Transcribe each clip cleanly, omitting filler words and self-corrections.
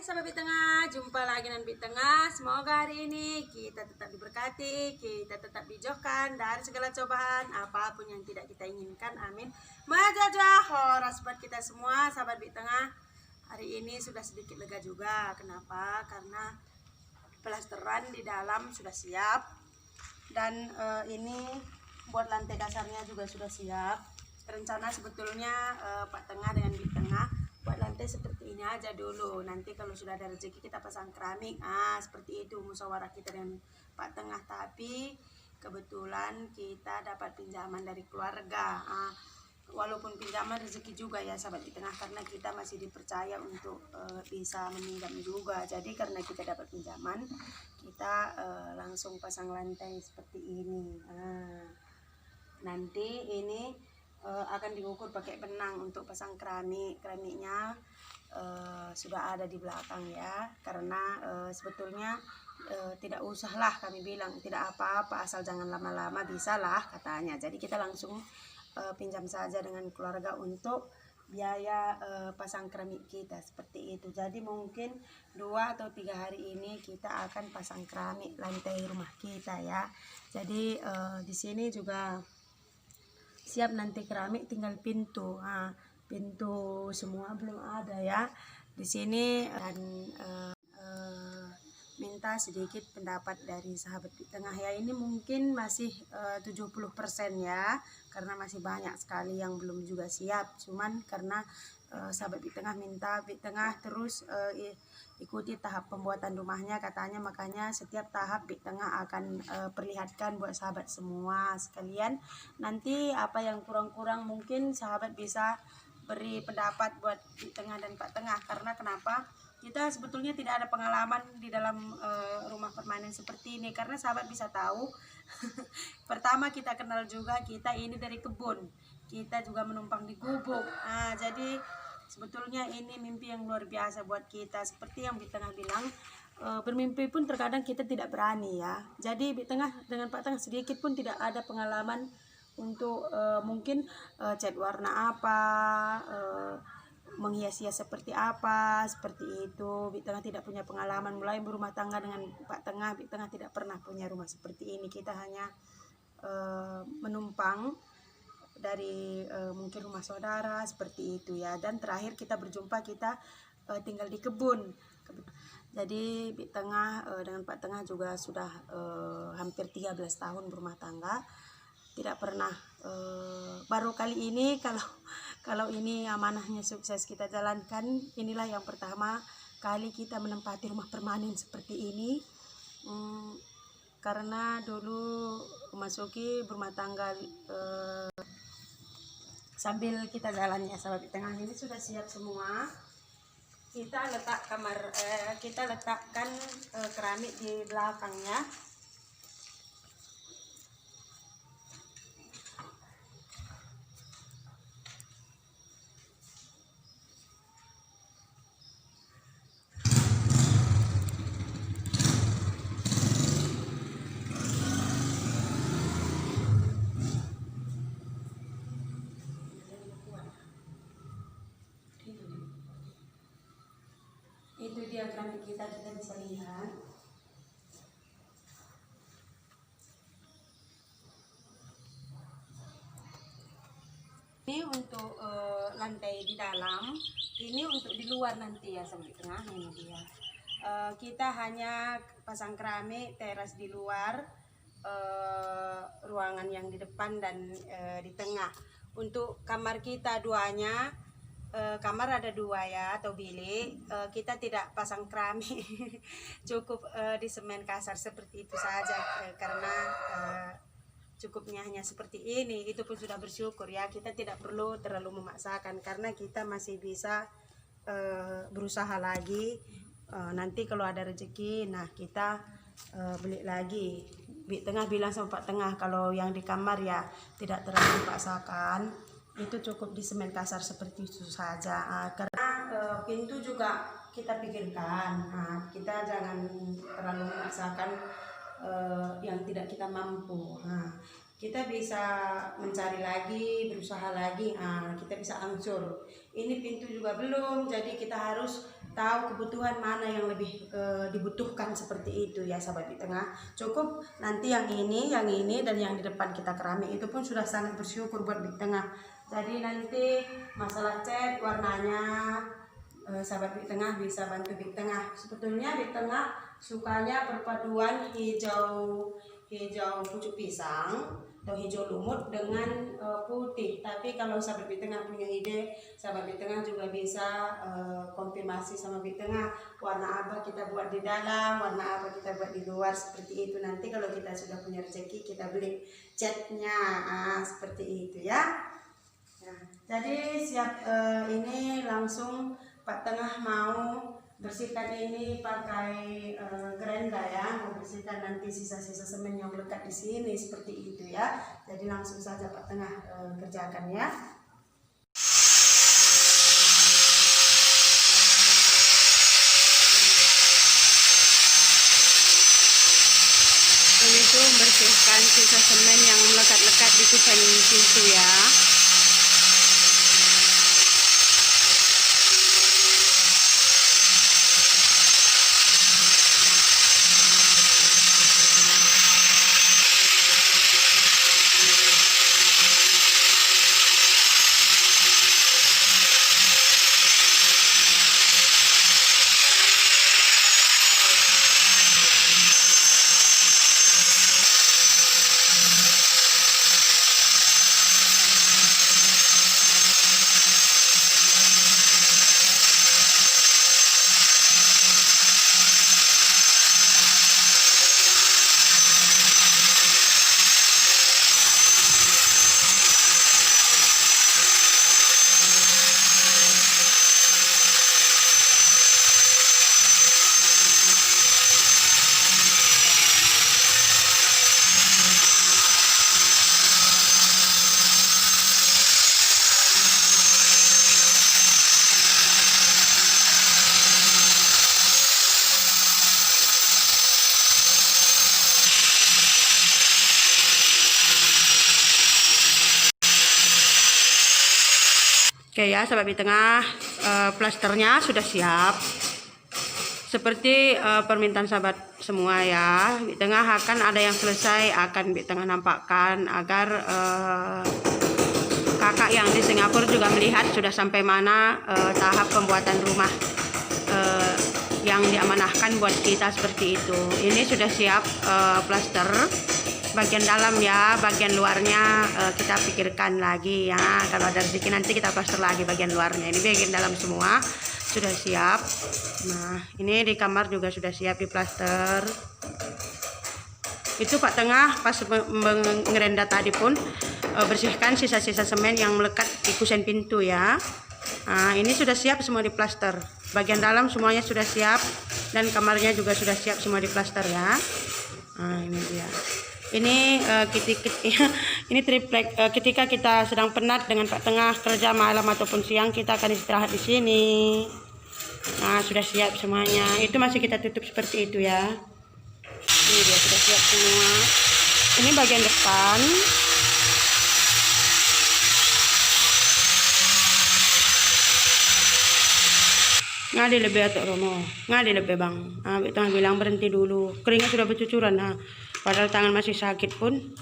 sahabat Bit Tengah, jumpa lagi dengan Bit Tengah. Semoga hari ini kita tetap diberkati, kita tetap dijauhkan dari segala cobaan apapun yang tidak kita inginkan. Amin. Majajah horas buat kita semua sahabat Bit Tengah. Hari ini sudah sedikit lega juga. Kenapa? Karena plesteran di dalam sudah siap. Dan ini buat lantai dasarnya juga sudah siap. Rencana sebetulnya Pak Tengah dengan Bit Tengah buat lantai seperti ini aja dulu. Nanti kalau sudah ada rezeki kita pasang keramik. Seperti itu musyawarah kita dengan Pak Tengah. Tapi kebetulan kita dapat pinjaman dari keluarga. Walaupun pinjaman rezeki juga ya sahabat Bit Tengah, karena kita masih dipercaya untuk bisa meminjam juga. Jadi karena kita dapat pinjaman, kita langsung pasang lantai seperti ini. Nanti ini akan diukur pakai benang untuk pasang keramiknya sudah ada di belakang ya, karena sebetulnya tidak usahlah, kami bilang tidak apa-apa asal jangan lama-lama, bisa lah katanya. Jadi kita langsung pinjam saja dengan keluarga untuk biaya pasang keramik kita seperti itu. Jadi mungkin 2 atau 3 hari ini kita akan pasang keramik lantai rumah kita ya. Jadi di sini juga siap nanti keramik, tinggal pintu. Pintu semua belum ada ya di sini. Dan minta sedikit pendapat dari sahabat Bit Tengah ya. Ini mungkin masih 70% ya, karena masih banyak sekali yang belum juga siap. Cuman karena sahabat Bit Tengah minta Bit Tengah terus ikuti tahap pembuatan rumahnya katanya, makanya setiap tahap Bit Tengah akan perlihatkan buat sahabat semua sekalian. Nanti apa yang kurang-kurang mungkin sahabat bisa beri pendapat buat Bit Tengah dan Pak Tengah. Karena kenapa? Kita sebetulnya tidak ada pengalaman di dalam rumah permanen seperti ini, karena sahabat bisa tahu pertama kita kenal juga, kita ini dari kebun, kita juga menumpang di gubuk. Jadi sebetulnya ini mimpi yang luar biasa buat kita. Seperti yang Bit Tengah bilang, bermimpi pun terkadang kita tidak berani ya. Jadi Bit Tengah dengan Pak Tengah sedikit pun tidak ada pengalaman untuk mungkin cat warna apa, menghias-hias seperti apa, seperti itu. Bit Tengah tidak punya pengalaman. Mulai berumah tangga dengan Pak Tengah, Bit Tengah tidak pernah punya rumah seperti ini. Kita hanya menumpang dari mungkin rumah saudara seperti itu ya. Dan terakhir kita berjumpa, kita tinggal di kebun. Jadi Bit Tengah dengan Pak Tengah juga sudah hampir 13 tahun berumah tangga. Tidak pernah baru kali ini kalau ini amanahnya sukses kita jalankan. Inilah yang pertama kali kita menempati rumah permanen seperti ini. Karena dulu memasuki berumah tangga sambil kita jalan ya sahabat Bit Tengah. Ini sudah siap semua. Kita letak kita letakkan keramik di belakangnya. Itu dia keramik kita bisa lihat. Ini untuk lantai di dalam, ini untuk di luar nanti ya sahabat Tengah. Ini dia. Kita hanya pasang keramik teras di luar, ruangan yang di depan dan di tengah. Untuk kamar kita duanya, kamar ada 2 ya, atau bilik, kita tidak pasang keramik. Cukup di semen kasar seperti itu saja, karena cukupnya hanya seperti ini. Itu pun sudah bersyukur ya. Kita tidak perlu terlalu memaksakan, karena kita masih bisa berusaha lagi. Nanti kalau ada rezeki, nah kita beli lagi. Bit Tengah bilang sama Pak Tengah kalau yang di kamar ya tidak terlalu dipaksakan, itu cukup di semen kasar seperti itu saja. Karena pintu juga kita pikirkan, kita jangan terlalu memaksakan yang tidak kita mampu. Kita bisa mencari lagi, berusaha lagi, kita bisa angsur. Ini pintu juga belum, jadi kita harus tahu kebutuhan mana yang lebih dibutuhkan seperti itu ya sahabat di tengah. Cukup nanti yang ini dan yang di depan kita keramik itu pun sudah sangat bersyukur buat di tengah. Jadi nanti masalah cat warnanya sahabat di tengah bisa bantu di tengah. Sebetulnya di tengah sukanya perpaduan hijau pucuk pisang atau hijau lumut dengan putih. Tapi kalau sahabat di tengah punya ide, sahabat di tengah juga bisa konfirmasi sama di tengah warna apa kita buat di dalam, warna apa kita buat di luar, seperti itu. Nanti kalau kita sudah punya rezeki kita beli catnya, seperti itu ya. Nah, jadi siap ini langsung Pak Tengah mau bersihkan ini pakai gerenda ya, mau bersihkan nanti sisa-sisa semen yang melekat di sini seperti itu ya. Jadi langsung saja Pak Tengah kerjakan ya. Ini tuh bersihkan sisa semen yang melekat-lekat di kusen pintu ya. Oke ya sahabat di tengah, plasternya sudah siap seperti permintaan sahabat semua ya. Di tengah akan ada yang selesai, akan di tengah nampakkan agar kakak yang di Singapura juga melihat sudah sampai mana tahap pembuatan rumah yang diamanahkan buat kita seperti itu. Ini sudah siap plaster bagian dalam ya, bagian luarnya kita pikirkan lagi ya. Kalau ada rezeki nanti kita plaster lagi bagian luarnya. Ini bagian dalam semua sudah siap. Nah, ini di kamar juga sudah siap di plaster. Itu Pak Tengah pas mengerenda tadi pun bersihkan sisa-sisa semen yang melekat di kusen pintu ya. Nah, ini sudah siap semua di plaster. Bagian dalam semuanya sudah siap dan kamarnya juga sudah siap semua di plaster ya. Nah, ini dia. Ini ini triplek. Ketika kita sedang penat dengan Pak Tengah kerja malam ataupun siang, kita akan istirahat di sini. Nah, sudah siap semuanya. Itu masih kita tutup seperti itu ya. Ini dia sudah siap semua. Ini bagian depan. Ngadi lebih atau Romo, ngadi lebih bang. Tengah bilang berhenti dulu. Keringat sudah bercucuran. Nah, padahal tangan masih sakit pun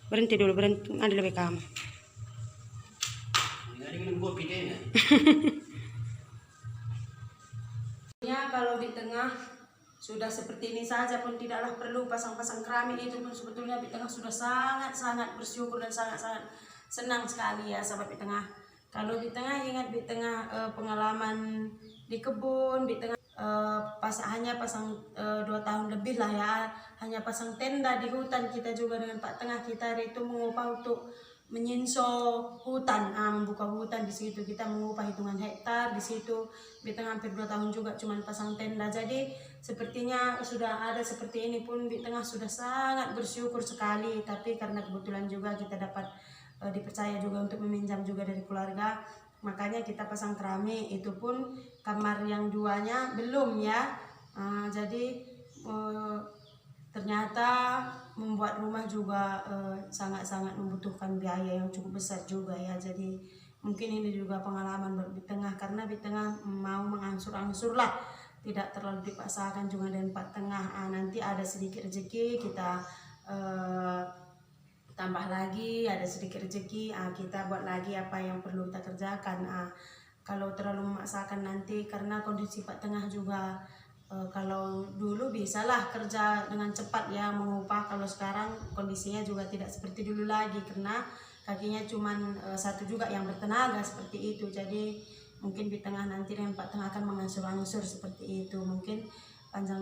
berhenti dulu, berhenti. Ngadi lebih kamu. Ya kalau di tengah sudah seperti ini saja pun tidaklah perlu pasang-pasang keramik, itu pun sebetulnya di tengah sudah sangat-sangat bersyukur dan sangat-sangat senang sekali ya sahabat di tengah. Kalau di tengah ingat di tengah pengalaman di kebun, di tengah hanya pasang 2 tahun lebih lah ya, hanya pasang tenda di hutan. Kita juga dengan Pak Tengah kita itu mengupah untuk menyinso hutan, membuka hutan di situ. Kita mengupah hitungan hektar di situ. Di tengah hampir 2 tahun juga cuman pasang tenda. Jadi sepertinya sudah ada seperti ini pun di tengah sudah sangat bersyukur sekali. Tapi karena kebetulan juga kita dapat dipercaya juga untuk meminjam juga dari keluarga, makanya kita pasang keramik. Itu pun kamar yang 2-nya belum ya. Jadi ternyata membuat rumah juga sangat-sangat membutuhkan biaya yang cukup besar juga ya. Jadi mungkin ini juga pengalaman buat Bit Tengah, karena Bit Tengah mau mengangsur-angsur lah, tidak terlalu dipaksakan juga dengan Pak Tengah. Nanti ada sedikit rezeki kita tambah lagi, ada sedikit rezeki kita buat lagi apa yang perlu kita kerjakan. Kalau terlalu memaksakan nanti, karena kondisi Pak Tengah juga kalau dulu bisalah kerja dengan cepat ya mengupah, kalau sekarang kondisinya juga tidak seperti dulu lagi, karena kakinya cuman satu juga yang bertenaga seperti itu. Jadi mungkin di tengah nanti dengan Pak Tengah akan mengangsur-angsur seperti itu, mungkin panjang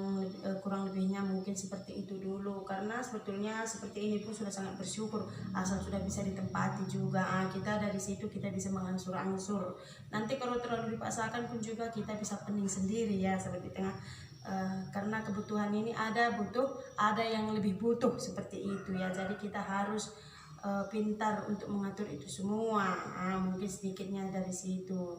kurang lebihnya mungkin seperti itu dulu, karena sebetulnya seperti ini pun sudah sangat bersyukur asal sudah bisa ditempati juga. Kita dari situ kita bisa mengangsur-angsur. Nanti kalau terlalu dipaksakan pun juga kita bisa pening sendiri ya sahabat Bit Tengah. Karena kebutuhan ini ada yang lebih butuh seperti itu ya. Jadi kita harus pintar untuk mengatur itu semua. Mungkin sedikitnya dari situ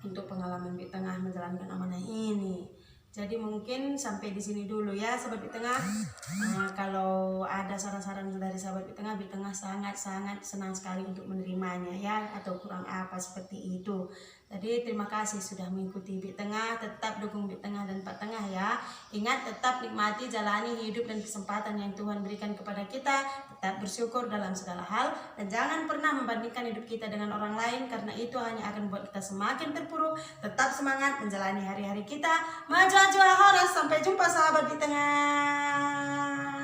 untuk pengalaman Bit Tengah menjalankan amanah ini. Jadi mungkin sampai di sini dulu ya sahabat Bit Tengah. Kalau ada saran-saran dari sahabat Bit Tengah sangat-sangat senang sekali untuk menerimanya ya, atau kurang apa seperti itu. Jadi terima kasih sudah mengikuti Bit Tengah, tetap dukung Bit Tengah dan Pak Tengah ya. Ingat, tetap nikmati jalani hidup dan kesempatan yang Tuhan berikan kepada kita, tetap bersyukur dalam segala hal, dan jangan pernah membandingkan hidup kita dengan orang lain, karena itu hanya akan membuat kita semakin terpuruk. Tetap semangat menjalani hari-hari kita. Maju horas, sampai jumpa sahabat Bit Tengah.